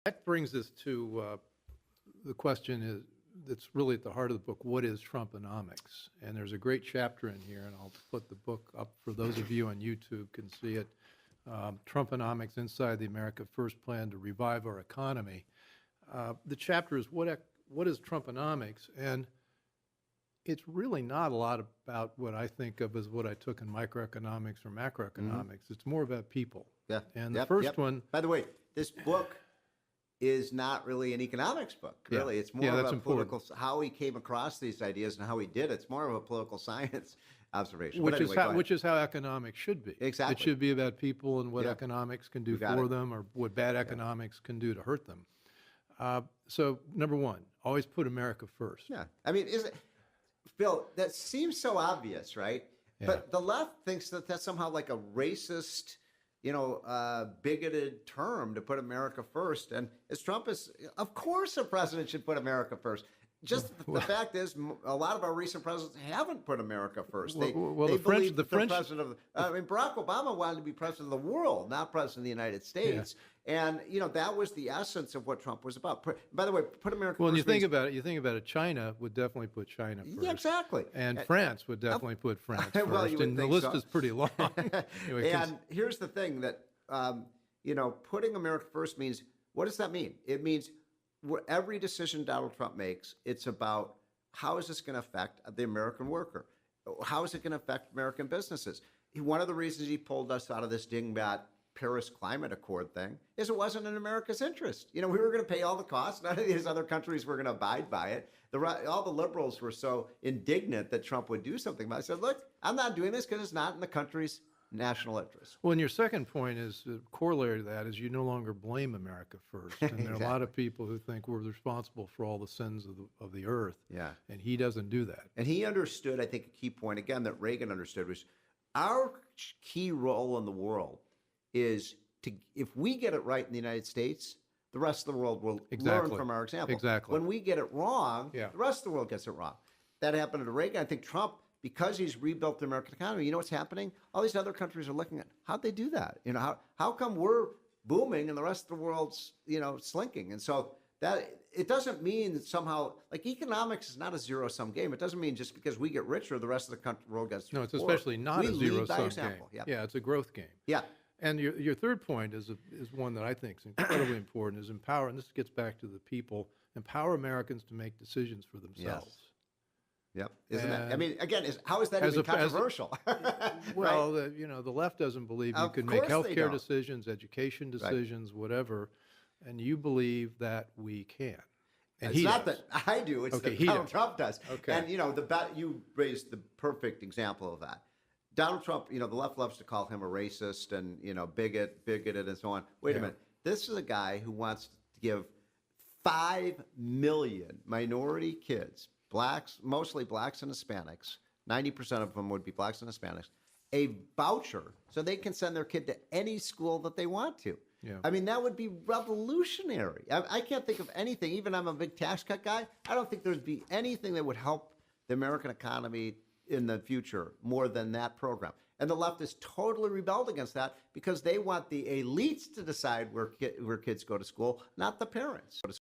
That brings us to the question that's really at the heart of the book, what is Trumponomics? And there's a great chapter in here, and I'll put the book up for those of you on YouTube can see it. Trumponomics, Inside the America First Plan to Revive Our Economy. The chapter is what is Trumponomics? And it's really not a lot about what I think of as what I took in microeconomics or macroeconomics. It's more about people. Yeah. And the first one... By the way, this book is not really an economics book, really. It's more of a political, how he came across these ideas and how he did it. It's more of a political science observation. Which is how economics should be. Exactly. It should be about people and what economics can do for them, or what bad economics can do to hurt them. So, number one, always put America first. Yeah. I mean, Bill, that seems so obvious, right? Yeah. But the left thinks that that's somehow like a racist, bigoted term to put America first. And as Trump is, of course, a president should put America first. Just the fact is, a lot of our recent presidents haven't put America first. The French, Barack Obama wanted to be president of the world, not president of the United States. Yeah. And that was the essence of what Trump was about. By the way, put America first. Well, you think about it. China would definitely put China first. Yeah, exactly. And France would definitely put France first. Well, and the list is pretty long. Anyway, and here's the thing that putting America first means, what does that mean? It means every decision Donald Trump makes, it's about how is this going to affect the American worker? How is it going to affect American businesses? One of the reasons he pulled us out of this dingbat Paris Climate Accord thing is it wasn't in America's interest. We were going to pay all the costs. None of these other countries were going to abide by it. All the liberals were so indignant that Trump would do something about it. I said, look, I'm not doing this because it's not in the country's national interest. Well, and your second point is corollary to that is you no longer blame America first. And there are a lot of people who think we're responsible for all the sins of the earth. Yeah. And he doesn't do that. And he understood, I think, a key point, again, that Reagan understood was our key role in the world is if we get it right in the United States, the rest of the world will learn from our example. Exactly. When we get it wrong, the rest of the world gets it wrong. That happened to Reagan. I think Trump, because he's rebuilt the American economy, you know what's happening? All these other countries are looking at, how'd they do that? How come we're booming and the rest of the world's, slinking? And so that it doesn't mean that somehow, like, economics is not a zero-sum game. It doesn't mean just because we get richer, the rest of the world gets No, it's especially not a zero-sum game. Yeah. Yeah, it's a growth game. Yeah. And your third point is one that I think is incredibly important, is empower, and this gets back to the people, empower Americans to make decisions for themselves. Yes. Yep. Isn't that? I mean, again, how is that even controversial? Well, right? The left doesn't believe you can make healthcare decisions, education decisions, whatever, and you believe that we can. And it's not that I do; it's that Donald Trump does. Okay. And you raised the perfect example of that. Donald Trump, the left loves to call him a racist and bigoted, and so on. Wait a minute. This is a guy who wants to give 5 million minority kids, mostly blacks and Hispanics, 90% of them would be blacks and Hispanics, a voucher so they can send their kid to any school that they want to. Yeah. I mean, that would be revolutionary. I can't think of anything. Even I'm a big tax cut guy. I don't think there'd be anything that would help the American economy in the future more than that program. And the left has totally rebelled against that because they want the elites to decide where kids go to school, not the parents.